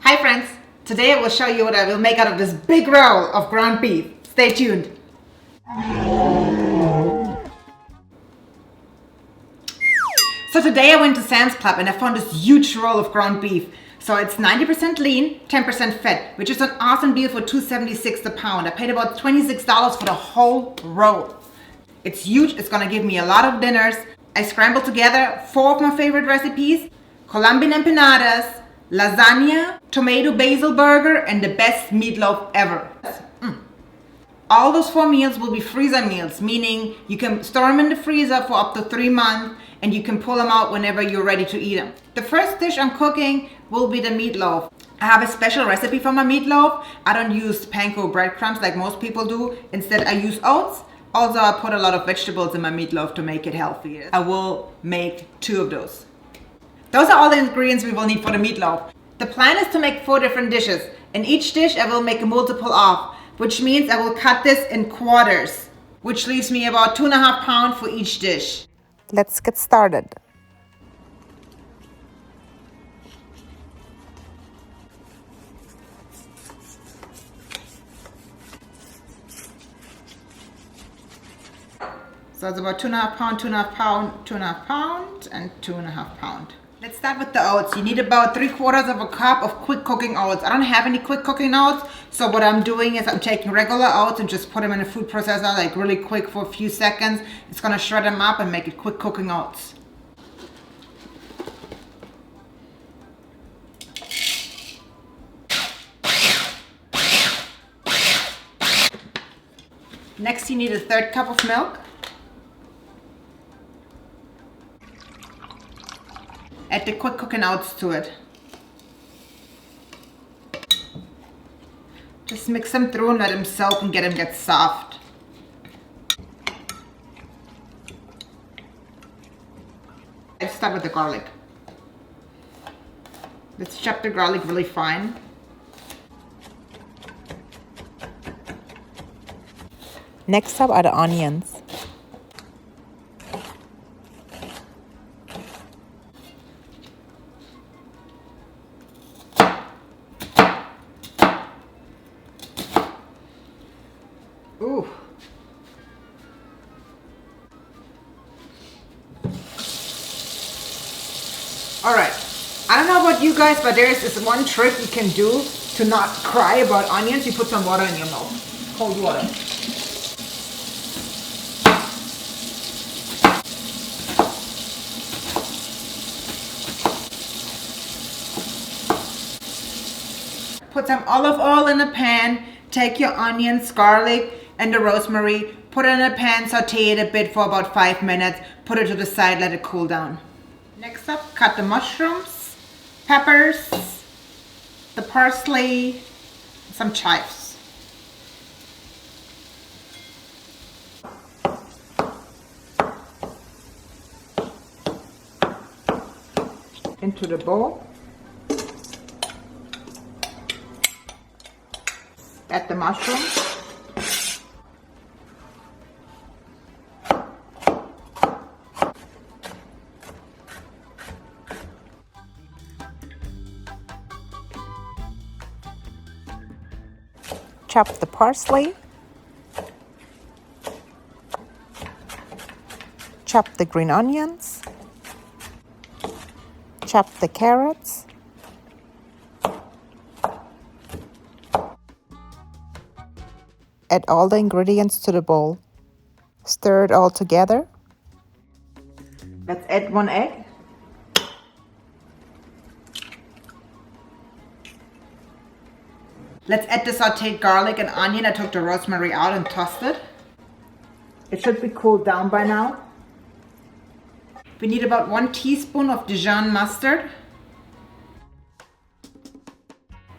Hi friends, today I will show you what I will make out of this big roll of ground beef. Stay tuned. So today I went to Sam's Club and I found this huge roll of ground beef. So it's 90% lean, 10% fat, which is an awesome deal for $2.76 a pound. I paid about $26 for the whole roll. It's huge, it's gonna give me a lot of dinners. I scrambled together 4 of my favorite recipes: Colombian empanadas, lasagna, tomato basil burger, and the best meatloaf ever. All those 4 meals will be freezer meals, meaning you can store them in the freezer for up to 3 months and you can pull them out whenever you're ready to eat them. The first dish I'm cooking will be the meatloaf. I have a special recipe for my meatloaf. I don't use panko breadcrumbs like most people do. Instead, I use oats. Also, I put a lot of vegetables in my meatloaf to make it healthier. I will make 2 of those. Those are all the ingredients we will need for the meatloaf. The plan is to make 4 different dishes. In each dish, I will make a multiple of, which means I will cut this in quarters, which leaves me about 2.5 pounds for each dish. Let's get started. So it's about 2.5 pounds, 2.5 pounds, 2.5 pounds, and 2.5 pounds. Let's start with the oats. You need about 3/4 of a cup of quick cooking oats. I don't have any quick cooking oats, so what I'm doing is I'm taking regular oats and just put them in a food processor like really quick for a few seconds. It's gonna shred them up and make it quick cooking oats. Next you need a 1/3 cup of milk. Add the quick cooking oats to it. Just mix them through and let them soak and get soft. Let's start with the garlic. Let's chop the garlic really fine. Next up are the onions. Ooh. Alright, I don't know about you guys, but there's this one trick you can do to not cry about onions. You put some water in your mouth, cold water. Put some olive oil in a pan, take your onions, garlic, and the rosemary, put it in a pan, saute it a bit for about 5 minutes, put it to the side, let it cool down. Next up, cut the mushrooms, peppers, the parsley, some chives. Into the bowl. Add the mushrooms. Chop the parsley. Chop the green onions. Chop the carrots. Add all the ingredients to the bowl. Stir it all together. Let's add 1 egg. Let's add the sauteed garlic and onion. I took the rosemary out and tossed it. It should be cooled down by now. We need about 1 teaspoon of Dijon mustard.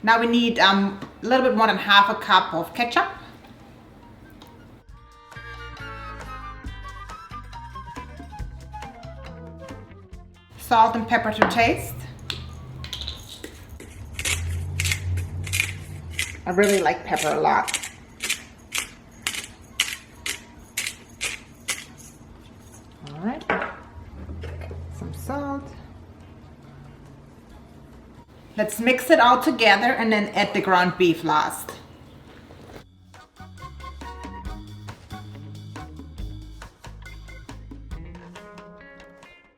Now we need a little bit more than 1/2 cup of ketchup. Salt and pepper to taste. I really like pepper a lot. All right. Let's mix it all together and then add the ground beef last.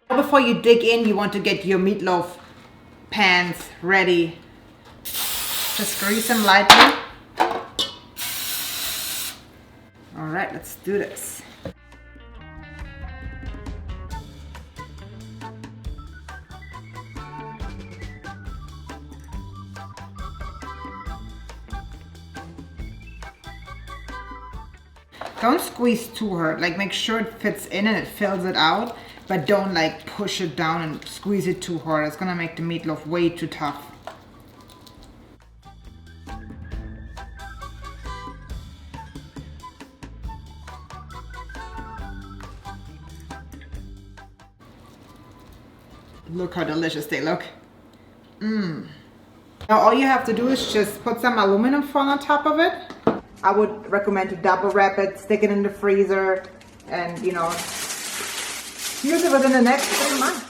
Before you dig in, you want to get your meatloaf pans ready. Just grease them lightly. All right, let's do this. Don't squeeze too hard, like make sure it fits in and it fills it out, but don't like push it down and squeeze it too hard. It's gonna make the meatloaf way too tough. Look how delicious they look. Now all you have to do is just put some aluminum foil on top of it. I would recommend to double wrap it, stick it in the freezer, and you know, use it within the next 3 months.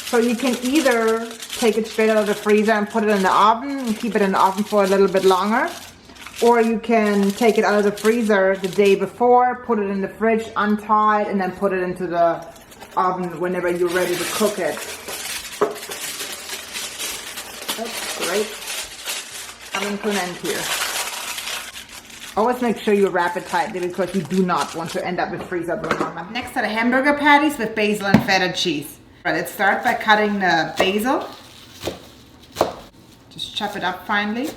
So you can either take it straight out of the freezer and put it in the oven and keep it in the oven for a little bit longer. Or you can take it out of the freezer the day before, put it in the fridge, untie it, and then put it into the oven whenever you're ready to cook it. That's great. Coming to an end here. Always make sure you wrap it tightly because you do not want to end up with freezer burn. Next are the hamburger patties with basil and feta cheese. All right, let's start by cutting the basil. Just chop it up finely.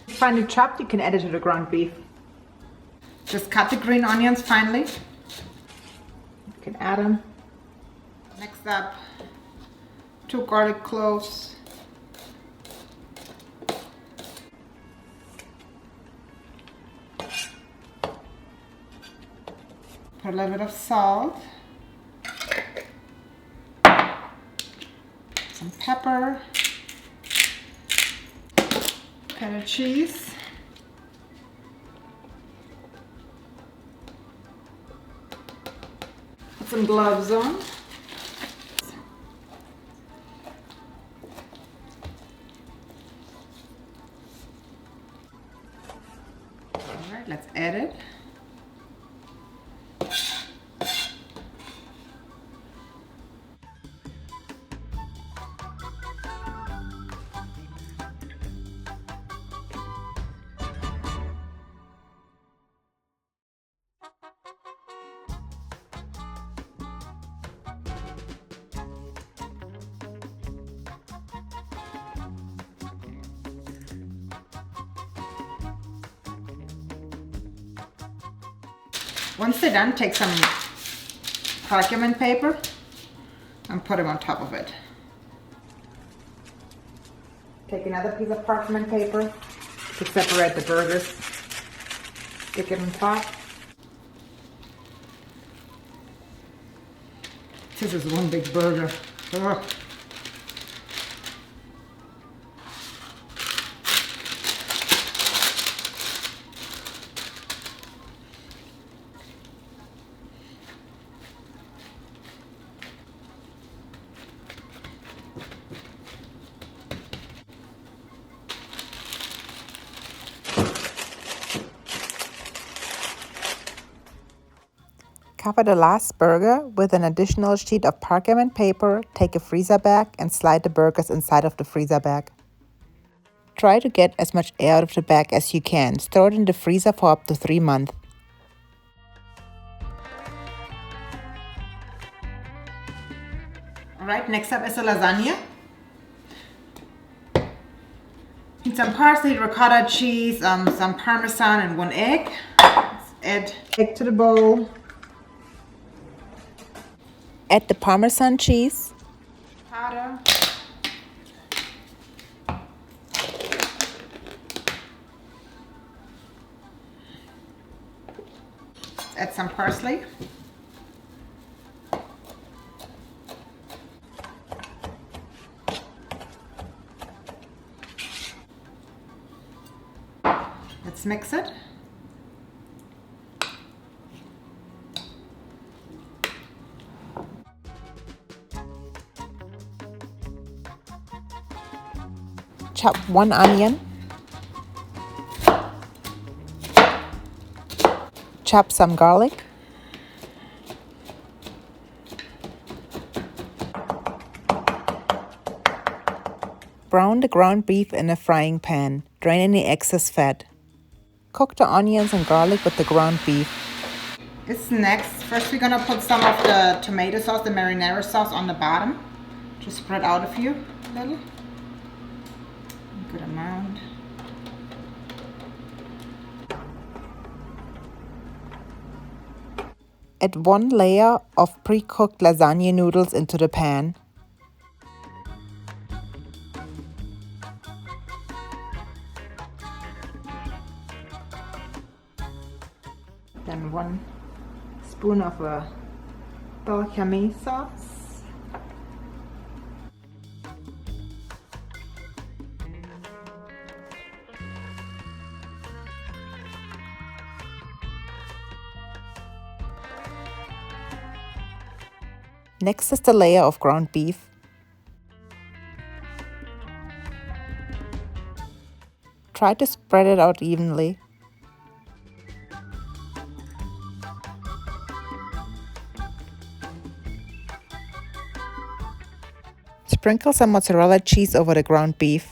Finely chopped, you can add it to the ground beef. Just cut the green onions finely. You can add them. Next up, 2 garlic cloves. Put a little bit of salt. Some pepper. Feta cheese. Put some gloves on. All right, let's add it. Once they're done, take some parchment paper and put them on top of it. Take another piece of parchment paper to separate the burgers. Stick it on top. This is one big burger. Ugh. Cover the last burger with an additional sheet of parchment paper, take a freezer bag and slide the burgers inside of the freezer bag. Try to get as much air out of the bag as you can. Store it in the freezer for up to 3 months. Alright, next up is a lasagna. Need some parsley, ricotta cheese, some parmesan and 1 egg. Let's add egg to the bowl. Add the parmesan cheese. Powder. Add some parsley. Let's mix it. Chop 1 onion. Chop some garlic. Brown the ground beef in a frying pan. Drain any excess fat. Cook the onions and garlic with the ground beef. It's next. First we're gonna put some of the tomato sauce, the marinara sauce on the bottom. Just spread out a few, little. Good amount. Add 1 layer of pre-cooked lasagna noodles into the pan. Then 1 spoon of a balsamic sauce. Next is the layer of ground beef. Try to spread it out evenly. Sprinkle some mozzarella cheese over the ground beef.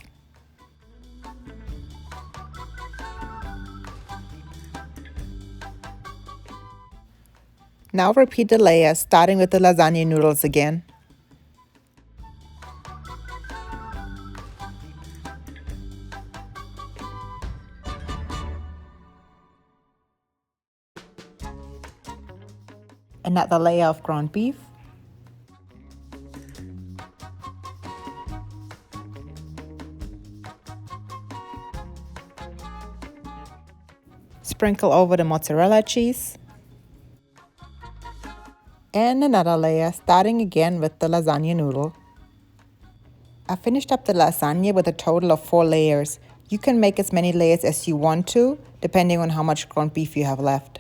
Now repeat the layers, starting with the lasagna noodles again. Another layer of ground beef. Sprinkle over the mozzarella cheese. And another layer, starting again with the lasagna noodle. I finished up the lasagna with a total of 4 layers. You can make as many layers as you want to, depending on how much ground beef you have left.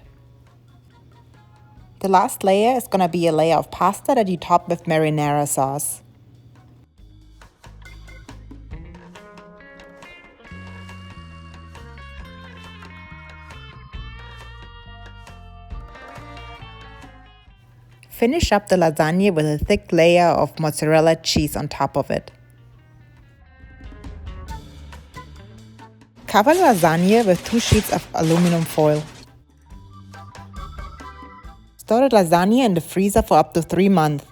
The last layer is gonna be a layer of pasta that you top with marinara sauce. Finish up the lasagna with a thick layer of mozzarella cheese on top of it. Cover the lasagna with 2 sheets of aluminum foil. Store the lasagna in the freezer for up to 3 months.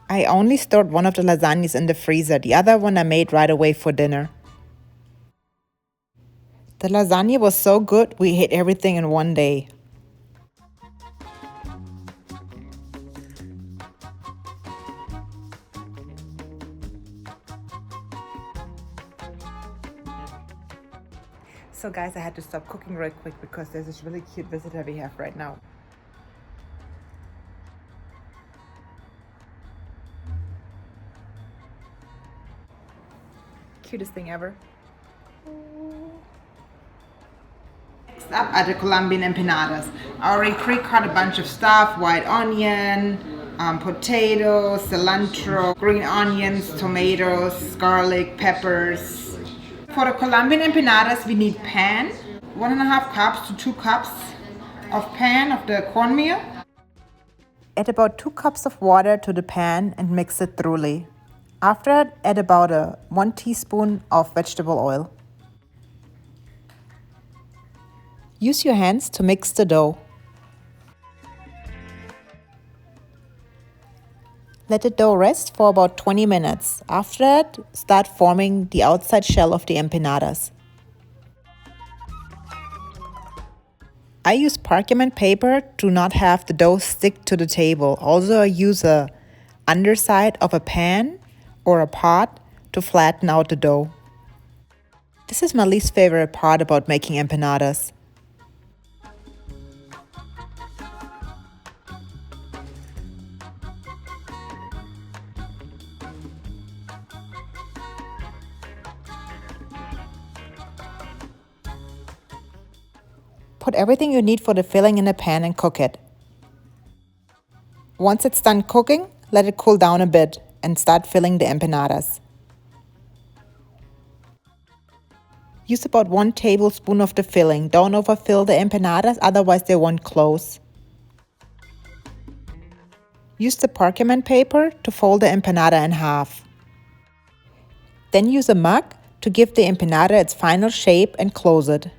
I only stored one of the lasagnas in the freezer, the other one I made right away for dinner. The lasagna was so good, we ate everything in one day. So guys, I had to stop cooking real quick because there's this really cute visitor we have right now. Cutest thing ever. Next up are the Colombian empanadas. I already pre-cut a bunch of stuff: white onion, potatoes, cilantro, green onions, tomatoes, garlic, peppers. For the Colombian empanadas, we need pan, 1.5 cups to 2 cups of pan of the cornmeal. Add about 2 cups of water to the pan and mix it thoroughly. After that, add about 1 teaspoon of vegetable oil. Use your hands to mix the dough. Let the dough rest for about 20 minutes. After that, start forming the outside shell of the empanadas. I use parchment paper to not have the dough stick to the table. Also, I use the underside of a pan or a pot to flatten out the dough. This is my least favorite part about making empanadas. Put everything you need for the filling in the pan and cook it. Once it's done cooking, let it cool down a bit and start filling the empanadas. Use about 1 tablespoon of the filling. Don't overfill the empanadas, otherwise they won't close. Use the parchment paper to fold the empanada in half. Then use a mug to give the empanada its final shape and close it.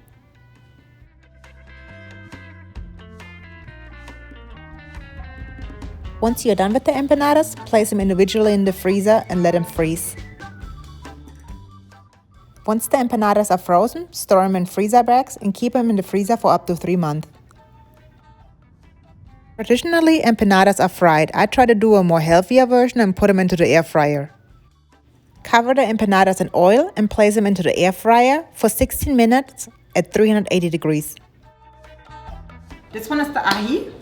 Once you're done with the empanadas, place them individually in the freezer and let them freeze. Once the empanadas are frozen, store them in freezer bags and keep them in the freezer for up to 3 months. Traditionally, empanadas are fried. I try to do a more healthier version and put them into the air fryer. Cover the empanadas in oil and place them into the air fryer for 16 minutes at 380 degrees. This one is the ají.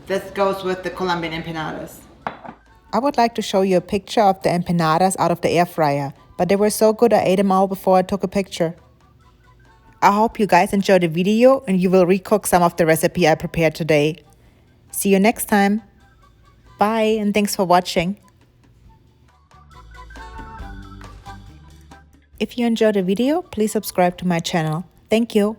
This goes with the Colombian empanadas. I would like to show you a picture of the empanadas out of the air fryer, but they were so good I ate them all before I took a picture. I hope you guys enjoyed the video and you will recook some of the recipe I prepared today. See you next time. Bye and thanks for watching. If you enjoyed the video, please subscribe to my channel. Thank you.